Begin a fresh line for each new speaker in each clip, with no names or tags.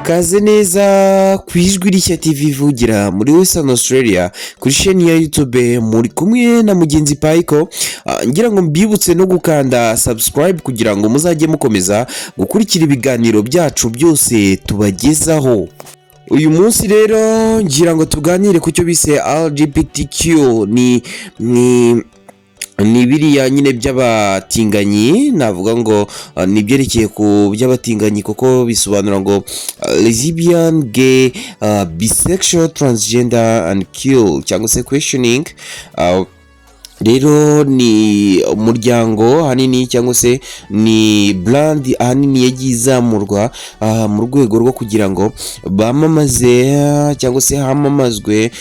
Kaze neza ku ijwi rishya TV ivugira muri Western Australia kuri chaîne ya YouTube muri kumwe na mugenzi Paiko. Ngira ngo mbibutse no gukanda subscribe kugira ngo muzajye mukomeza gukurikira ibiganiro byacu byose tubagezaho. Uyu munsi rero ngira ngo tuganire ku cyo bise LGBTQ ni biriya nyine by'abatinganyi, navuga ngo ni byerekeye ku by'abatinganyi kuko bisobanura ngo lesbian, gay, bisexual, transgender and queer cyangwa se questioning. Rero ni umuryango hanini cyangwa se ni brand ahanini yagiye izamurwa mu rwego rwo kugira ngo bamamaze cyangwa se hamamazwe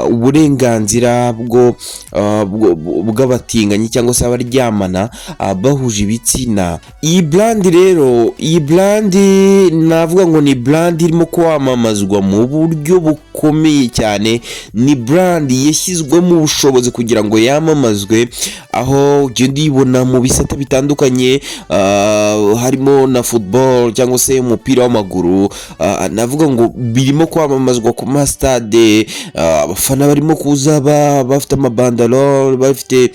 uburenganzira bw'abatinganyi cyangwa se abaryamana bahuje ibitsina. Iyi brand rero, navuga ngo ni brand irimo kwamamazwa mu buryo bukomeye cyane. Ni brand yashyizwemo ubushobozi kugira ngo yamamazwe, aho ugenda uyibona mu bisata bitandukanye, harimo na football cyangwa se umupira w'amaguru. Navuga ngo birimo kwamamazwa ku masitade, abafana barimo kuza bafite amabandalo, bafite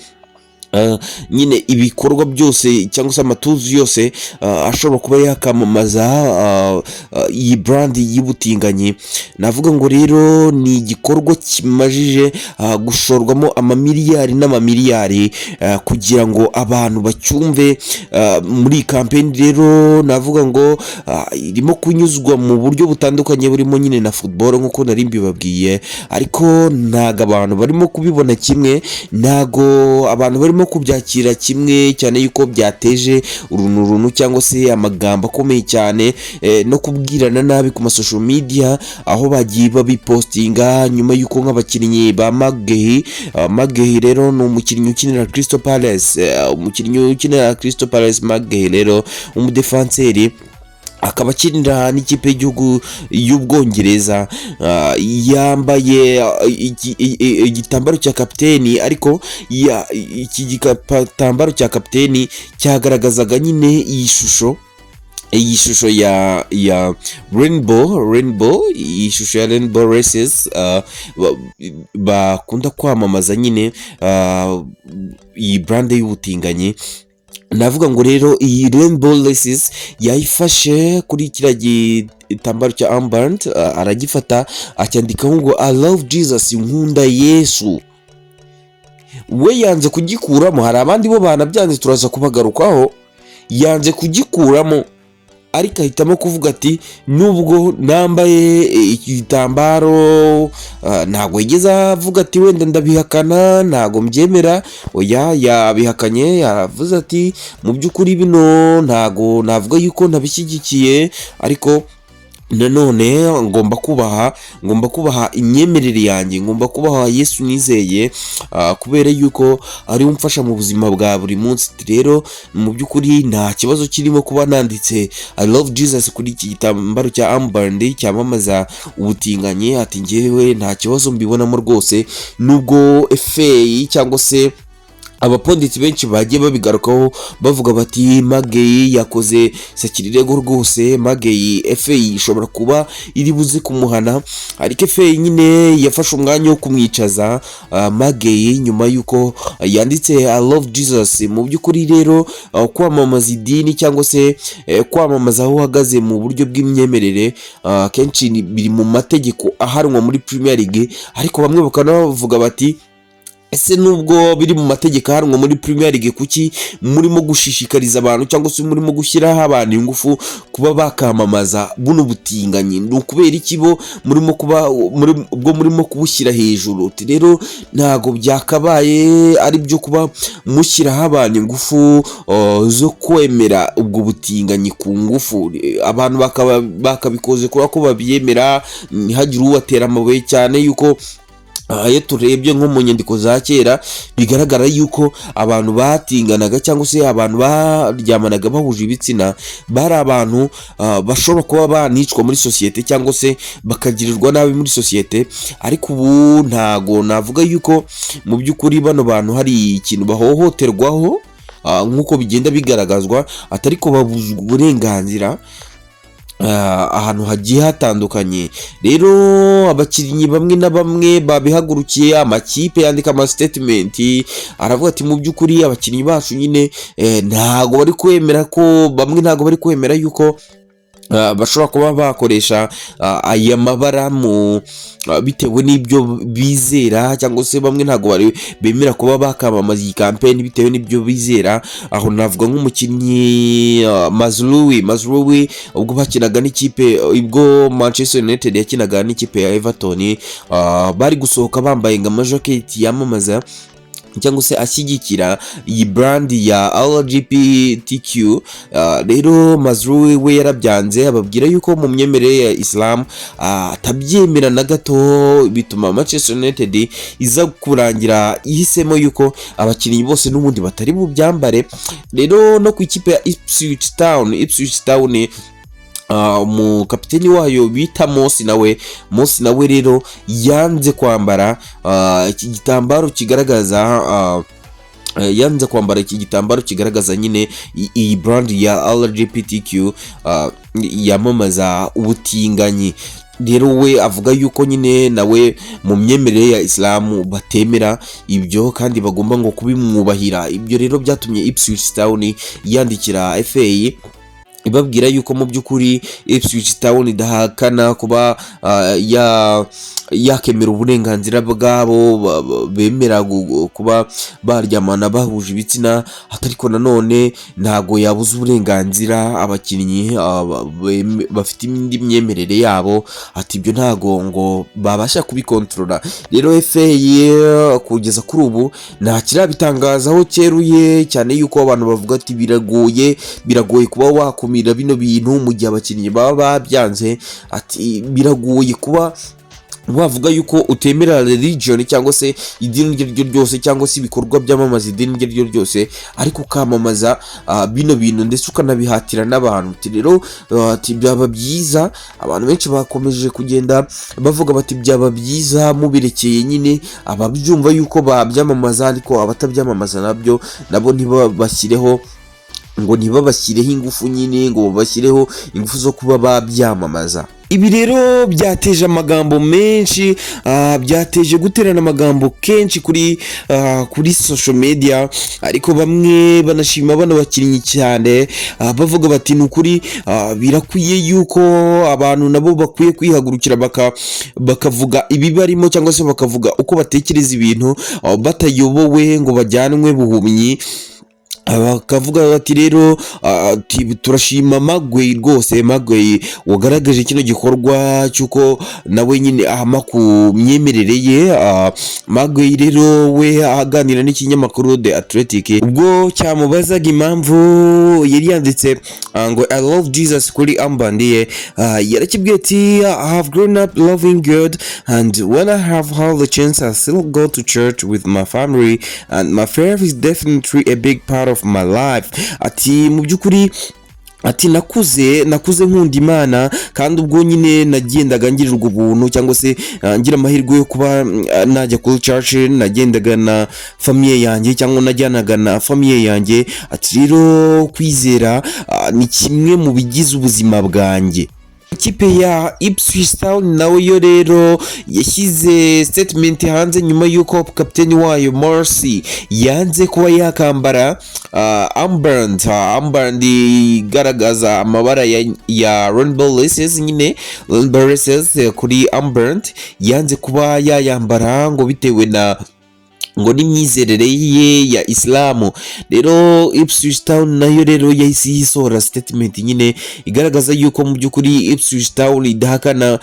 nyine ibikorwa byose cyangwa se amatuzi yose ashobora kuba yakamamaza iyi brand y'ubutinganyi. Navuga ngo rero ni igikorwa kimajije gushorwamo amamiliyari n'amamiliyari kugira ngo abantu bacyumve. Muri campaign rero navuga ngo irimo kunyuzwa mu buryo butandukanye, burimo nyine na football nk'uko nari mbibabwiye, ariko ntago abantu barimo kubibona kimwe, ntago abantu barimo kubyakira kimwe, cyane yuko byateje urunturuntu cyangwa se amagambo akomeye cyane no kubwirana nabi ku social media, aho bagiye babipostinga nyuma yuko nk'abakinnyi ba Magehi rero ni umukinnyi ukinira Crystal Palace, Magehi rero umudefanseri akaba akinira n'ikipe y'igihugu y'Ubwongereza. Yambaye igitambaro cya kapiteni, ariko iki gitambaro cya kapiteni cyagaragazaga nyine iyi shusho ya rainbow, iyi shusho ya rainbow races bakunda kwamamaza nyine iyi brand y'ubutinganyi. Navuga ngo rero iyi rainbow races yayifashe kuri kiriya gitambaro cya armband, aragifata acyandikaho ngo I love Jesus, nkunda Yesu. We yanze kugikuramo, hari abandi bo banabyanze turaza kubagarukaho, yanze kugikuramo ariko ahitamo kuvuga ati nubwo nambaye iki gitambaro, ntabwo yigeze avuga ati wenda ndabihakana, ntabwo mbyemera. Oya, yabihakanye, yavuze ati mu by'ukuri bino ntabwo navuga yuko ntabishyigikiye, ariko nanone ngomba kubaha imyemerere yanjye, ngomba kubaha Yesu nizeye, kubera yuko ari umfasha mu buzima bwa buri munsi. Rero mu by'ukuri nta kibazo kirimo kuba nanditse I love Jesus kuri iki gitambaro cya armband cyamamaza ubutinganyi. Ati njyewe nta kibazo mbibonamo rwose, nubwo FA cyangwa se abaponditsi benshi bagiye babigarukaho bavuga bati Magehi yakoze sakirirego rwose, Magehi FA ishobora kuba iri buze kumuhana, ariko FA nyine yafashe umwanya wo kumwicaza Magehi nyuma yuko yanditse I love Jesus. Mu by'ukuri rero kwamamaza idini cyangwa se kwamamaza aho uhagaze mu buryo bw'imyemerere, kenshi biri mu mategeko ahanwa muri Premier League, ariko bamwe bakanavuga bati ese nubwo biri mu mategeko ahanwa muri Premier League, kuki murimo gushishikariza abantu cyangwa se murimo gushyiraho abantu ingufu kuba bakamamaza buno butinganyi? Ni ukubera iki bo murimo kubushyira hejuru? Rero ntago byakabaye ari byo kuba mushyiraho abantu ingufu zo kwemera ubwo butinganyi ku ngufu. Abantu bakabikoze kubera ko babyemera, ntihagire ubatera amabuye, cyane yuko iyo turebye nko mu nyandiko za kera bigaragara yuko abantu batinganaga cyangwa se abantu baryamanaga bahuje ibitsina bari abantu bashobora kuba banicwa muri sosiyete cyangwa se bakagirirwa nabi muri sosiyete. Ariko ubu ntago navuga yuko mu by'ukuri bano bantu hari ikintu bahohoterwaho nk'uko bigenda bigaragazwa, atari ko babuzwa uburenganzira ahantu hagiye hatandukanye. Rero abakinnyi bamwe na bamwe babihagurukiye, amakipe yandika statement aravuga ati mu by'ukuri abakinnyi bacu nyine ntago bari kwemera ko, bamwe ntago bari kwemera yuko bashobora kuba bakoresha aya mabara mu bitewe n'ibyo bizera, cyangwa se bamwe ntago bari bemera kuba bakamamaza iyi campaign bitewe n'ibyo bizera. Aho navuga nk'umukinnyi Mazraoui ubwo bakinaga n'ikipe, ubwo Manchester United yakinaga n'ikipe ya Everton, bari gusohoka bambaye ngo amajaketi yamamaza cyangwa se ashyigikira iyi brand ya LGBTQ. Rero Mazraoui we yarabyanze, ababwira yuko mu myemerere ya Islam atabyemera na gato, bituma Manchester United iza kurangira ihisemo yuko abakinnyi bose n'ubundi batari bubyambare. Rero no ku ikipe ya Ipswich Town umukapiteni wayo bita Mosi nawe rero yanze kwambara iki gitambaro kigaragaza kigaragaza nyine iyi brand ya LGBTQ yamamaza ubutinganyi. Rero we avuga yuko nyine nawe mu myemerere ya Islam batemera ibyo kandi bagomba ngo kubimwubahira. Ibyo rero byatumye Ipswich Town yandikira FA ibabwira yuko mu by'ukuri Ipswich Town idahakana kuba yakemera uburenganzira bwabo, bemera kuba baryamana bahuje ibitsina, ariko nanone ntago yabuza uburenganzira abakinnyi bafite indi myemerere yabo, ati ibyo ntago ngo babasha kubikontorora. Rero FA kugeza kuri ubu nta kirabitangazaho cyeruye cyane, yuko abantu bavuga ati biragoye kuba wakumira bino bintu mu gihe abakinnyi baba babyanze. Ati biragoye kuba wavuga yuko utemera religion cyangwa se idini ryo ryose, cyangwa se ibikorwa byamamaza idini ryo ryose, ariko ukamamaza bino bintu ndetse ukanabihatira n'abantu. Rero byaba byiza, abantu benshi bakomeje kugenda bavuga bati byaba byiza mubirekeye nyine ababyumva yuko babyamamaza, ariko abatabyamamaza nabo ntibabashyireho ingufu nyine, ngo bashyireho ingufu zo kuba babyamamaza. Ibi rero byateje amagambo menshi, byateje guterana amagambo kenshi kuri social media, ariko bamwe banashima bano bakinnyi cyane, bavuga bati ni ukuri birakwiye yuko abantu nabo bakwiye kwihagurukira bakavuga ibi barimo, cyangwa se bakavuga uko batekereza ibintu, batayobowe ngo bajyanwe buhumyi. Bakavuga bati rero turashima Maguire rwose, Maguire wagaragaje kino gikorwa cyuko nawe nyine ahama ku myemerere ye. Maguire rero we aganira n'ikinyamakuru The Athletic ubwo cyamubazaga impamvu yari yanditse ngo I love Jesus kuri armband ye, yarakibwiye ati I have grown up loving God and when I have had the chance I still go to church with my family and my faith is definitely a big part of my life. Ati mu by'ukuri ati nakuze nkunda Imana, kandi ubwo nyine nagendaga ngirirwa ubuntu cyangwa se ngira amahirwe yo kuba najya kuri church, nagendaga na famille yanjye cyangwa najyanaga na famille yanjye. Ati rero kwizera ni kimwe mu bigize ubuzima bwanjye. Ikipe ya Ipswich Town nawe yo rero yashyize statement hanze nyuma y'uko kapiteni wayo Mosi yanze kuba yakambara armband igaragaza amabara ya rainbow laces, nyine rainbow laces kuri armband, yanze kuba yayambara ngo bitewe ngo n'imyizerere ye ya Islamu. Rero Ipswich Town nayo rero yahise yisohora statement nyine igaragaza yuko mu by'ukuri Ipswich Town idahakana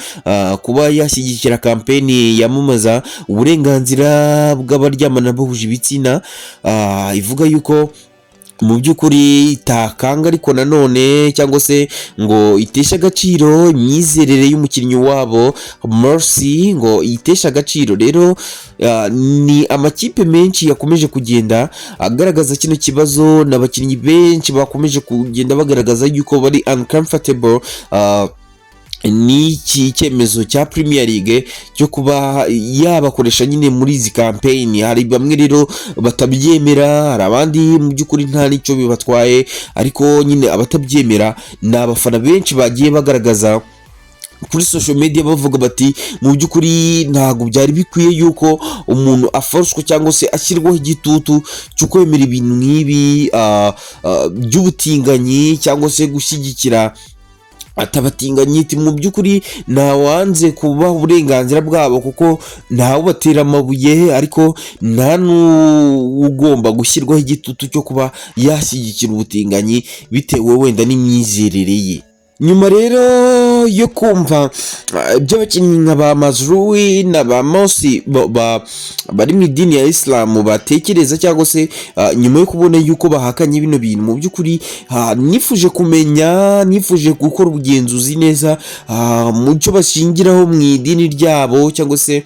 kuba yashyigikira kampeni yamamaza uburenganzira bw'abaryamana bahuje ibitsina. Ivuga yuko mu by'ukuri itakanga ariko nanone cyangwa se ngo itesha agaciro imyizerere y'umukinnyi wabo Mosi, ngo itesha agaciro. Rero ni amakipe menshi yakomeje kugenda agaragaza kino kibazo, n'abakinnyi benshi bakomeje kugenda bagaragaza yuko bari uncomfortable n'iki cyemezo cya Premier League cyo kuba yabakoresha nyine muri izi campaign. Hari bamwe rero batabyemera, hari abandi mu by'ukuri nta nicyo bibatwaye, ariko nyine abatabyemera ni abafana benshi bagiye bagaragaza kuri social media bavuga bati mu by'ukuri ntabwo byari bikwiye yuko umuntu afashwe cyangwa se ashyirwaho igitutu cyo kwemera ibintu nk'ibi by'ubutinganyi cyangwa se gushyigikira atabatinganye. Mu by'ukuri ntawanze kubaha uburenganzira bwabo kuko ntawe ubatera amabuye, ariko nta n'ugomba gushyirwaho igitutu cyo kuba yashyigikira ubutinganyi bitewe wenda n'imyizerere ye. Nyuma rero yo kumva by'abakinnyi nka ba Mazrui na ba Mosi bari mu idini ya Islam batekereza, cyangwa se nyuma yo kubona yuko bahakanye bino bintu, mu by'ukuri nifuje kumenya, nifuje gukora ubugenzuzi neza mu cyo bashingiraho mu idini ryabo cyangwa se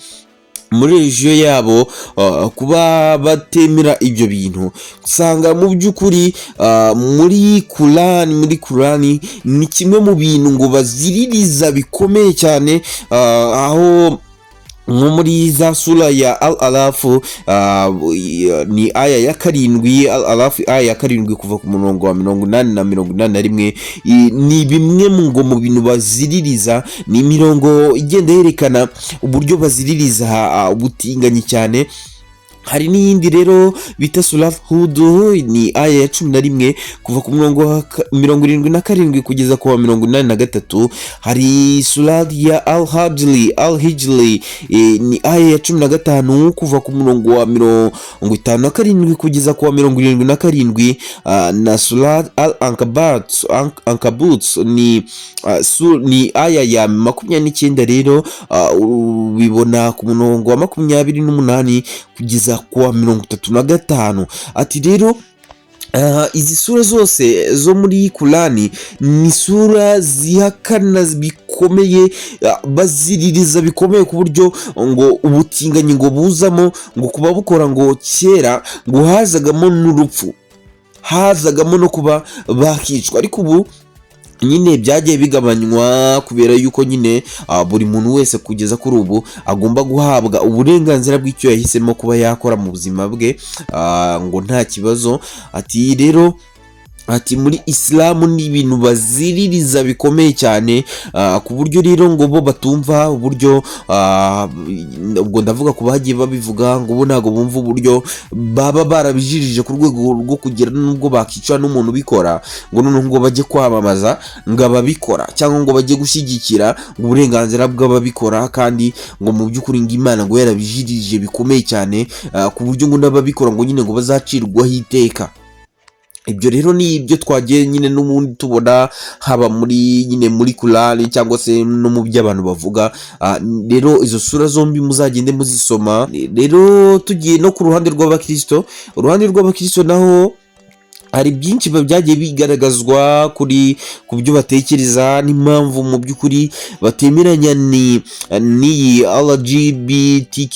muri regiyo yabo kuba batemera ibyo bintu. Usanga mu by'ukuri muri Kurani ni kimwe mu bintu ngo baziririza bikomeye cyane, aho nko muri za sura ya Al-Araf ni aya ya karindwi, Al-Araf aya ya karindwi kuva ku murongo wa 80 na 81, ni bimwe ngo mu bintu baziririza, ni imirongo igenda yerekana uburyo baziririza ubutinganyi cyane. Hari n'iyindi rero bita Surat Hud, ni aya ya 11 kuva ku murongo wa 77 kugeza ku wa 83. Hari Surat ya Al-Hijri, ni aya ya 15 kuva ku murongo wa 57 kugeza ku wa 77, na Surat Al-Ankabut ni aya ya 29 rero bibona ku murongo wa 28 kugeza kuwa 35. Ati rero izi sura zose zo muri Kurani ni sura zihakana bikomeye, baziririza bikomeye ku buryo ngo ubutinganyi ngo buzamo, ngo kuba bukora ngo kera ngo hazagamo n'urupfu, hazagamo no kuba bakicwa, ariko ubu nyine byagiye bigabanywa kubera yuko nyine buri muntu wese kugeza kuri ubu agomba guhabwa uburenganzira bw'icyo yahisemo kuba yakora mu buzima bwe, ngo nta kibazo. Ati rero muri Islam ni ibintu baziririza bikomeye cyane, ku buryo rero ngo bo batumva uburyo, ubwo ndavuga ku bagiye babivuga ngo bo ntabwo bumva uburyo baba barabijirije ku rwego rwo kugira nubwo bakica n'umuntu ubikora, ngo noneho ngo bajye kwamamaza ngo ababikora, cyangwa ngo bajye gushyigikira uburenganzira bw'ababikora, kandi ngo mu by'ukuri ngo Imana ngo yarabijirije bikomeye cyane, ku buryo ngo n'ababikora ngo nyine ngo bazacirwaho iteka. Ibyo rero ni ibyo twagiye nyine n'ubundi tubona haba muri nyine muri Kurani cyangwa se no mu byo abantu bavuga. Rero izo sura zombi muzagende muzisoma. Rero tugiye no ku ruhande rw'abakristo, naho hari byinshi byagiye bigaragazwa ku byo batekereza n'impamvu mu by'ukuri batemeranya n'iyi LGBTQ.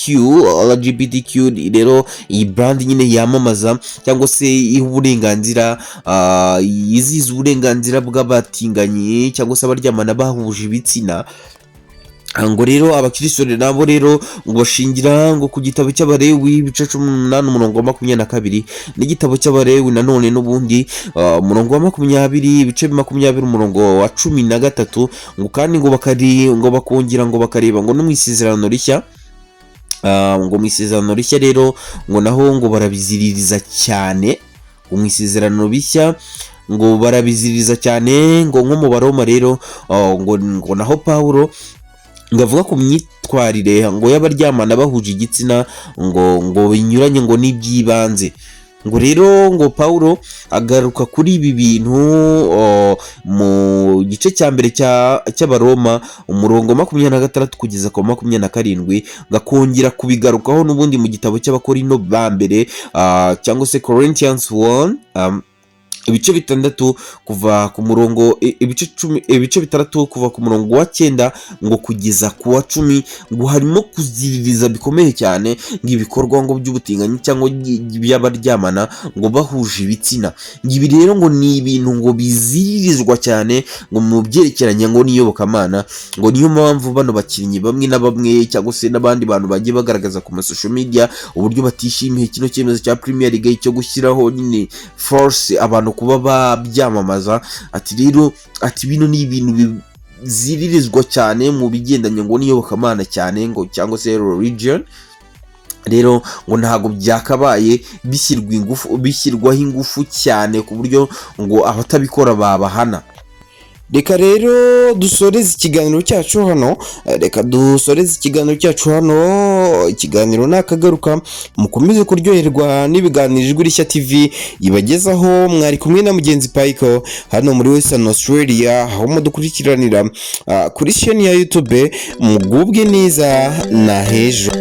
Rero iyi brand nyine yamamaza cyangwa se iha uburenganzira, yizihiza uburenganzira bw'abatinganyi cyangwa se abaryamana bahuje ibitsina. Ngo rero abakristo nabo rero ngo bashingira ngo ku gitabo cy'Abalewi ibice 18 umurongo wa 22, n'igitabo cy'Abalewi nanone n'ubundi umurongo wa 20 ibice 20 umurongo wa 13, ngo kandi ngo bakongera ngo bakareba ngo no mu isezerano rishya, ngo mu isezerano rishya rero ngo naho ngo barabiziririza cyane, mu isezerano rishya ngo barabiziririza cyane, ngo nko mu Baroma rero ngo naho Pawulo ngavuga ku myitwarire ngo y'abaryamana bahuje igitsina ngo binyuranye ngo n'iby'ibanze. Ngo rero ngo Pawulo agaruka kuri ibi bintu mu gice cya mbere cy'Abaroma umurongo 26 kugeza ku 27, ngakongera kubigarukaho n'ubundi mu gitabo cy'Abakorino ba mbere cyangwa se Corinthians 1 ibice bitandatu kuva ku murongo ibice bitandatu kuva ku murongo wa 9 ngo kugeza ku wa 10 ngo harimo kuziririza bikomeye cyane ng'ibikorwa ngo by'ubutinganyi cyangwa by'abaryamana ngo bahuje ibitsina. Ibi rero ngo ni ibintu ngo biziririzwa cyane ngo mu byerekeranye ngo n'iyobokamana, ngo niyo mpamvu bano bakinnyi bamwe na bamwe cyangwa se n'abandi bantu bagiye bagaragaza ku social media uburyo batishimiye kino cyemezo cya Premier League cyo gushyiraho nyine force abantu kuba babyamamaza. Ati rero ati bino ni ibintu biziririzwa cyane mu bigendanye ngo n'iyobokamana cyane ngo cyangwa se religion. Rero ngo ntago byakabaye bishyirwaho ingufu cyane ku buryo ngo abatabikora babahana. Reka rero dusoreze ikiganiro cyacu hano, ikiganiro nakagaruka mukomeze kuryoherwa n'ibiganiro Ijwi Rishya TV ibagezaho. Mwari kumwe na mugenzi Paiko hano muri Western Australia, aho mudukurikiranira kuri chaîne ya YouTube. Mugubwe neza na hejo.